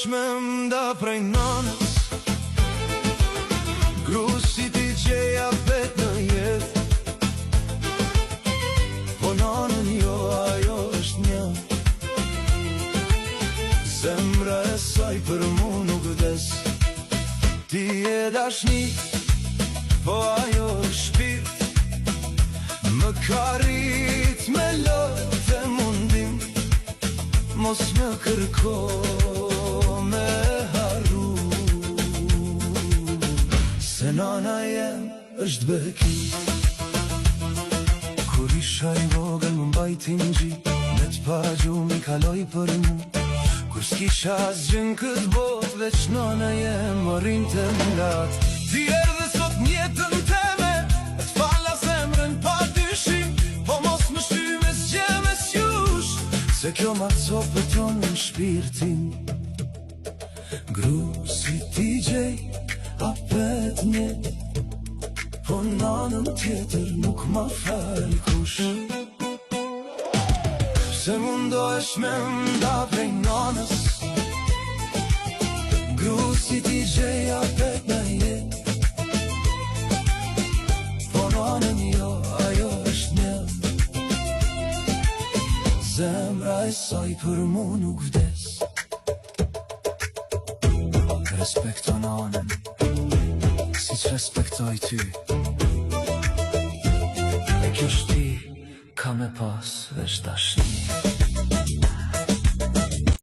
është me mda prej nanës, grusi ti gjeja vet në jet, po nanën jo, ajo është një. Zemra e saj për mu nuk vdes, ti e dashni, po ajo është shpirt, më ka rrit me lot e mundim, mos më kërko me harru, se nana jem është beki. Kur isha I vogël më mbajti në gji, me t'para gjumi kaloj për mu, kur s'kisha asgjën këtë bot, veç nana jem më rinte m'lat. Ti erdhe sot njetën teme, e t'falla zemrën pa dyshim, po mos më shty me zgje me s'jush, se kjo ma copët jo në shpirtin. Grusi ti gjej apet një, po nanën tjetër nuk ma fali kush. Se mundohesh me mda prej nanës, grusi ti gjej apet në jet, po nanën jo, ajo është një. Zemra e saj për mu nuk vdes, respekto nanën, si që respektoj ty, e kjo shti ka me pas veç dashni.